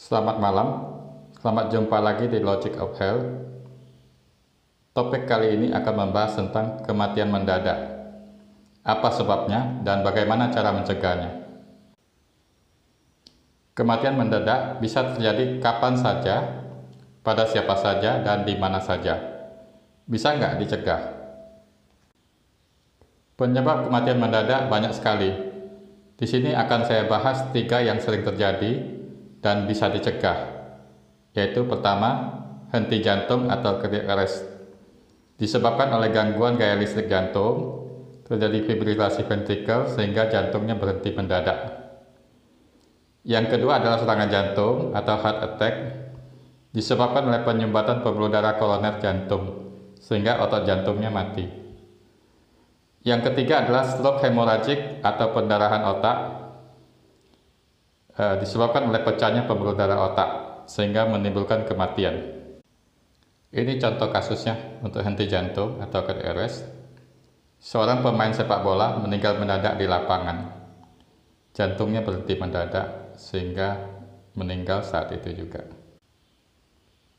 Selamat malam, selamat jumpa lagi di Logic of Health. Topik kali ini akan membahas tentang kematian mendadak. Apa sebabnya dan bagaimana cara mencegahnya? Kematian mendadak bisa terjadi kapan saja, pada siapa saja, dan di mana saja. Bisa nggak dicegah? Penyebab kematian mendadak banyak sekali. Di sini akan saya bahas 3 yang sering terjadi dan bisa dicegah, yaitu pertama, henti jantung atau cardiac arrest. Disebabkan oleh gangguan gaya listrik jantung, terjadi fibrilasi ventrikel sehingga jantungnya berhenti mendadak. Yang kedua adalah serangan jantung atau heart attack, disebabkan oleh penyumbatan pembuluh darah koroner jantung, sehingga otot jantungnya mati. Yang ketiga adalah stroke hemorrhagic atau pendarahan otak, disebabkan oleh pecahnya pembuluh darah otak sehingga menimbulkan kematian. Ini contoh kasusnya untuk henti jantung atau cardiac arrest. Seorang pemain sepak bola meninggal mendadak di lapangan. Jantungnya berhenti mendadak sehingga meninggal saat itu juga.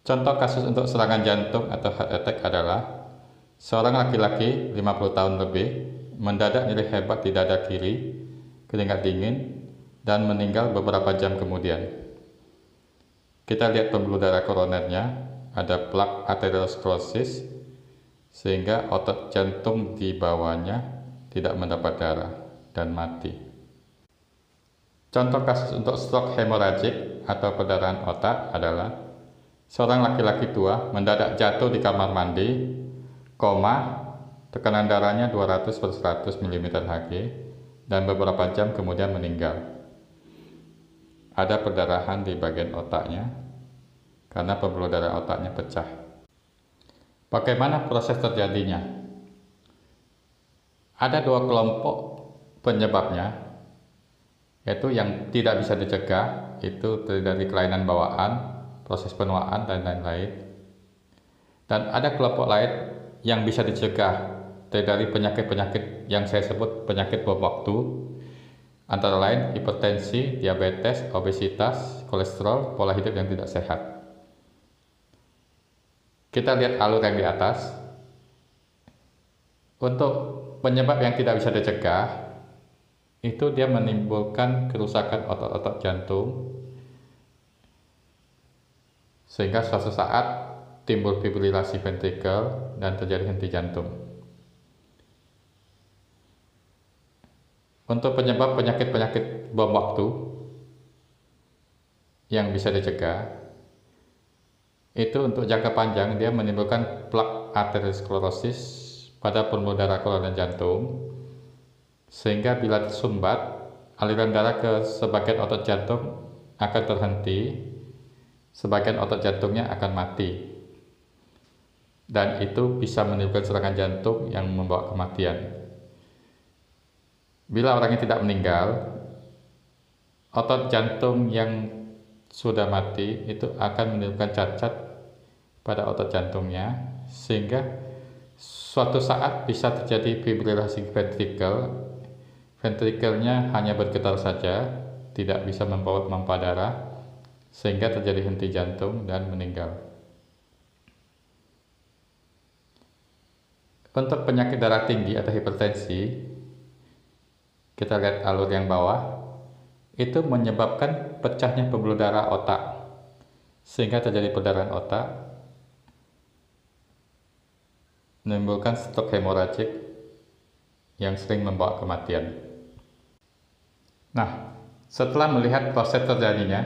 Contoh kasus untuk serangan jantung atau heart attack adalah seorang laki-laki 50 tahun lebih mendadak nyeri hebat di dada kiri, keringat dingin, dan meninggal beberapa jam kemudian. Kita lihat pembuluh darah koronernya, ada plak arteriosklerosis, sehingga otot jantung di bawahnya tidak mendapat darah dan mati. Contoh kasus untuk stroke hemorrhagic atau pendarahan otak adalah seorang laki-laki tua mendadak jatuh di kamar mandi, koma, tekanan darahnya 200/100 mm/Hg, dan beberapa jam kemudian meninggal. Ada perdarahan di bagian otaknya karena pembuluh darah otaknya pecah. Bagaimana proses terjadinya? Ada 2 kelompok penyebabnya, yaitu yang tidak bisa dicegah, itu dari kelainan bawaan, proses penuaan, dan lain-lain. Dan ada kelompok lain yang bisa dicegah, dari penyakit-penyakit yang saya sebut penyakit bom waktu, antara lain hipertensi, diabetes, obesitas, kolesterol, pola hidup yang tidak sehat. Kita lihat alur yang di atas. Untuk penyebab yang tidak bisa dicegah, itu dia menimbulkan kerusakan otot-otot jantung, sehingga suatu saat timbul fibrilasi ventrikel dan terjadi henti jantung. Untuk penyebab penyakit-penyakit bom waktu yang bisa dicegah, itu untuk jangka panjang dia menimbulkan plak arteriosklerosis pada pembuluh darah koroner jantung, sehingga bila tersumbat, aliran darah ke sebagian otot jantung akan terhenti, sebagian otot jantungnya akan mati, dan itu bisa menimbulkan serangan jantung yang membawa kematian. Bila orangnya tidak meninggal, otot jantung yang sudah mati itu akan menimbulkan cacat pada otot jantungnya, sehingga suatu saat bisa terjadi fibrilasi ventrikel. Ventrikelnya hanya bergetar saja, tidak bisa memompa darah, sehingga terjadi henti jantung dan meninggal. Untuk penyakit darah tinggi atau hipertensi, kita lihat alur yang bawah, itu menyebabkan pecahnya pembuluh darah otak, sehingga terjadi perdarahan otak, menimbulkan stroke hemorrhagic yang sering membawa kematian. Nah, setelah melihat proses terjadinya,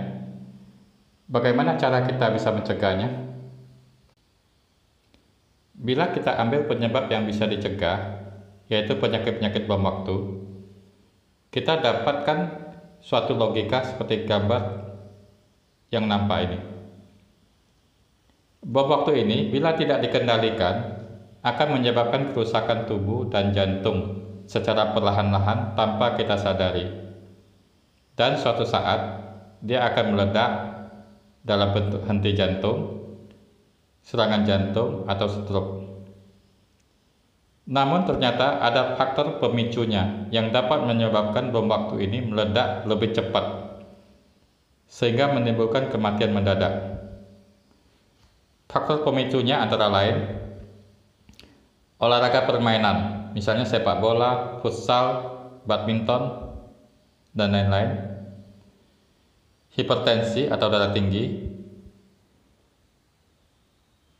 bagaimana cara kita bisa mencegahnya? Bila kita ambil penyebab yang bisa dicegah, yaitu penyakit-penyakit bom waktu, kita dapatkan suatu logika seperti gambar yang nampak ini. Bom waktu ini bila tidak dikendalikan akan menyebabkan kerusakan tubuh dan jantung secara perlahan-lahan tanpa kita sadari. Dan suatu saat dia akan meledak dalam bentuk henti jantung, serangan jantung, atau stroke. Namun ternyata ada faktor pemicunya yang dapat menyebabkan bom waktu ini meledak lebih cepat, sehingga menimbulkan kematian mendadak. Faktor pemicunya antara lain olahraga permainan, misalnya sepak bola, futsal, badminton, dan lain-lain. Hipertensi atau darah tinggi.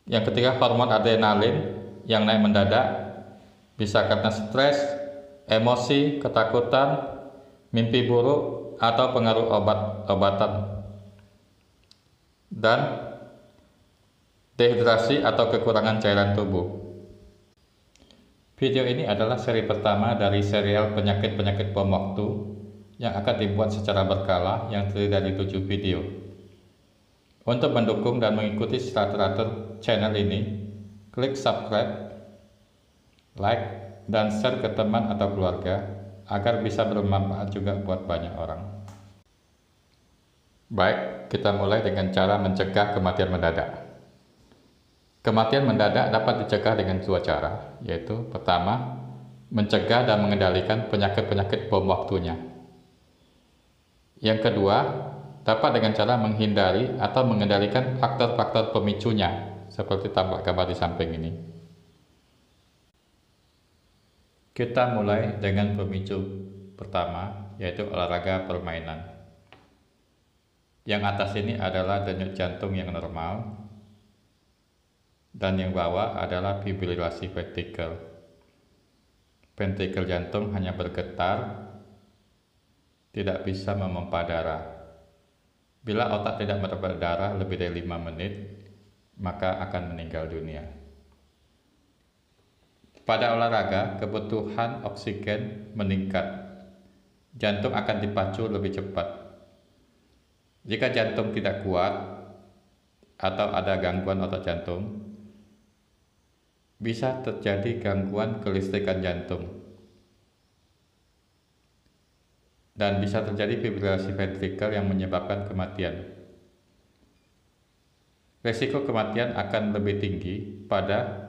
Yang ketiga, hormon adrenalin yang naik mendadak, bisa karena stres, emosi, ketakutan, mimpi buruk, atau pengaruh obat-obatan. Dan dehidrasi atau kekurangan cairan tubuh. Video ini adalah seri pertama dari serial penyakit-penyakit bom waktu yang akan dibuat secara berkala yang terdiri dari 7 video. Untuk mendukung dan mengikuti secara teratur channel ini, klik subscribe, like, dan share ke teman atau keluarga agar bisa bermanfaat juga buat banyak orang. Baik, kita mulai dengan cara mencegah kematian mendadak. Kematian mendadak dapat dicegah dengan 2 cara, yaitu pertama, mencegah dan mengendalikan penyakit-penyakit bom waktunya. Yang kedua, dapat dengan cara menghindari atau mengendalikan faktor-faktor pemicunya, seperti tampak gambar di samping ini. Kita mulai dengan pemicu pertama, yaitu olahraga permainan. Yang atas ini adalah denyut jantung yang normal, dan yang bawah adalah fibrilasi ventrikel. Ventrikel jantung hanya bergetar, tidak bisa memompa darah. Bila otak tidak memompa darah lebih dari 5 menit, maka akan meninggal dunia. Pada olahraga, kebutuhan oksigen meningkat. Jantung akan dipacu lebih cepat. Jika jantung tidak kuat atau ada gangguan otot jantung, bisa terjadi gangguan kelistrikan jantung dan bisa terjadi fibrilasi ventrikel yang menyebabkan kematian. Risiko kematian akan lebih tinggi pada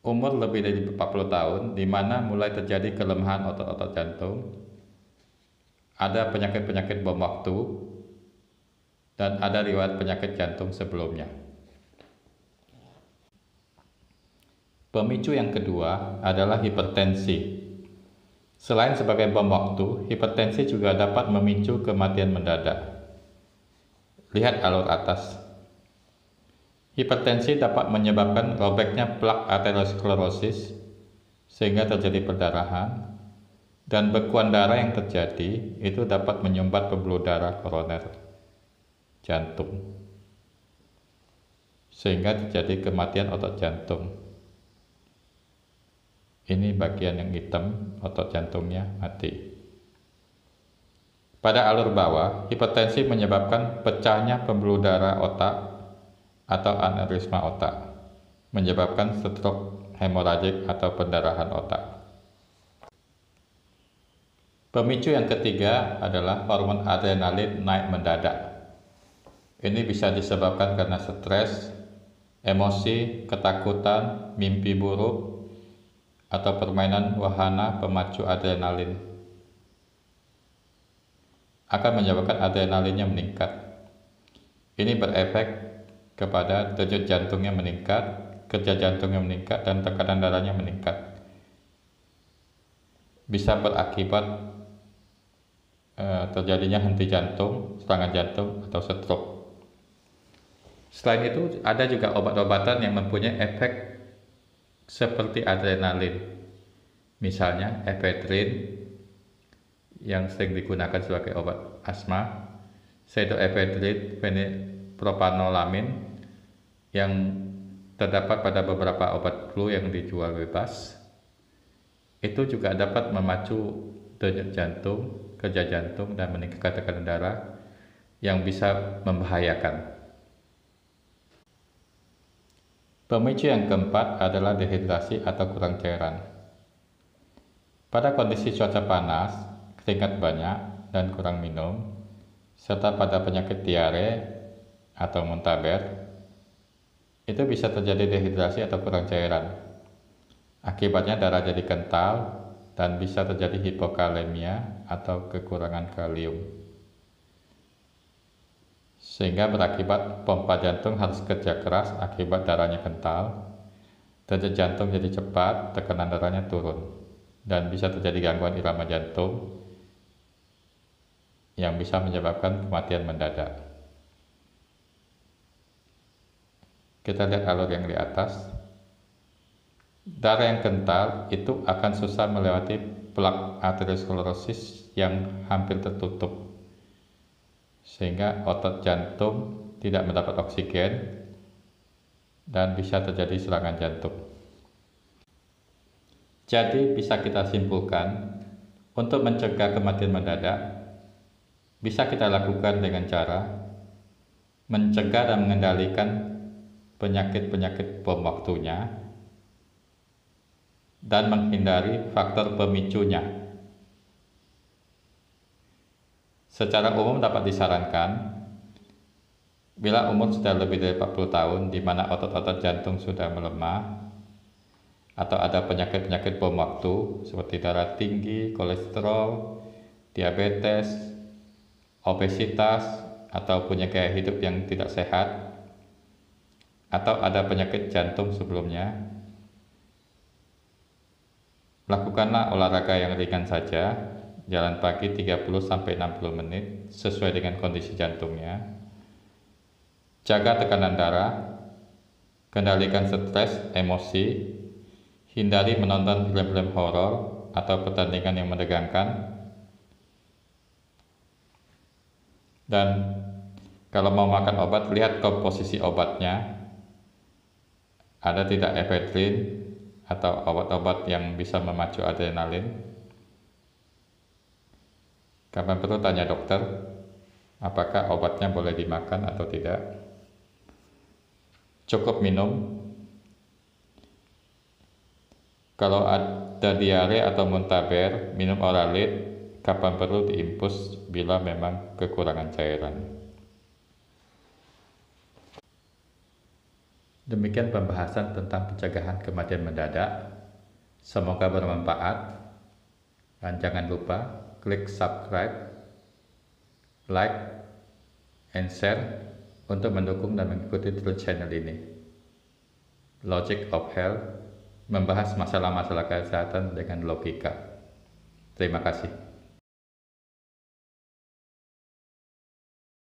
umur lebih dari 40 tahun, di mana mulai terjadi kelemahan otot-otot jantung, ada penyakit-penyakit bom waktu, dan ada riwayat penyakit jantung sebelumnya. Pemicu yang kedua adalah hipertensi. Selain sebagai bom waktu, hipertensi juga dapat memicu kematian mendadak. Lihat alur atas. Hipertensi dapat menyebabkan robeknya plak aterosklerosis sehingga terjadi perdarahan, dan bekuan darah yang terjadi itu dapat menyumbat pembuluh darah koroner jantung sehingga terjadi kematian otot jantung. Ini bagian yang hitam, otot jantungnya mati. Pada alur bawah, hipertensi menyebabkan pecahnya pembuluh darah otak atau aneurisma otak, menyebabkan stroke hemoragik atau pendarahan otak. Pemicu yang ketiga adalah hormon adrenalin naik mendadak. Ini bisa disebabkan karena stres, emosi, ketakutan, mimpi buruk, atau permainan wahana pemacu adrenalin. Akan menyebabkan adrenalinnya meningkat. Ini berefek kepada denyut jantungnya meningkat, kerja jantungnya meningkat, dan tekanan darahnya meningkat. Bisa berakibat terjadinya henti jantung, serangan jantung, atau stroke. Selain itu, ada juga obat-obatan yang mempunyai efek seperti adrenalin, misalnya ephedrine yang sering digunakan sebagai obat asma, pseudoephedrine fenipropanolamin yang terdapat pada beberapa obat flu yang dijual bebas. Itu juga dapat memacu denyut jantung, kerja jantung, dan meningkatkan tekanan darah yang bisa membahayakan. Pemicu yang keempat adalah dehidrasi atau kurang cairan. Pada kondisi cuaca panas, keringat banyak dan kurang minum, serta pada penyakit diare atau muntaber, itu bisa terjadi dehidrasi atau kurang cairan. Akibatnya darah jadi kental dan bisa terjadi hipokalemia atau kekurangan kalium. sehingga berakibat pompa jantung harus kerja keras akibat darahnya kental, detak jantung jadi cepat, tekanan darahnya turun, dan bisa terjadi gangguan irama jantung yang bisa menyebabkan kematian mendadak. Kita lihat alur yang di atas. Darah yang kental itu akan susah melewati plak arteriosklerosis yang hampir tertutup, sehingga otot jantung tidak mendapat oksigen dan bisa terjadi serangan jantung. Jadi bisa kita simpulkan, untuk mencegah kematian mendadak, bisa kita lakukan dengan cara mencegah dan mengendalikan penyakit-penyakit bom waktunya dan menghindari faktor pemicunya. Secara umum dapat disarankan, bila umur sudah lebih dari 40 tahun, di mana otot-otot jantung sudah melemah, atau ada penyakit-penyakit bom waktu seperti darah tinggi, kolesterol, diabetes, obesitas, atau punya gaya hidup yang tidak sehat, atau ada penyakit jantung sebelumnya, lakukanlah olahraga yang ringan saja, jalan pagi 30-60 menit sesuai dengan kondisi jantungnya. Jaga tekanan darah, kendalikan stres, emosi, hindari menonton film-film horor atau pertandingan yang menegangkan. Dan kalau mau makan obat, lihat komposisi obatnya. Ada tidak efedrin atau obat-obat yang bisa memacu adrenalin. Kapan perlu tanya dokter, apakah obatnya boleh dimakan atau tidak. Cukup minum. Kalau ada diare atau muntaber, minum Oralit. Kapan perlu diinfus bila memang kekurangan cairan. Demikian pembahasan tentang pencegahan kematian mendadak. Semoga bermanfaat. Dan jangan lupa klik subscribe, like, and share untuk mendukung dan mengikuti terus channel ini. Logic of Health membahas masalah-masalah kesehatan dengan logika. Terima kasih.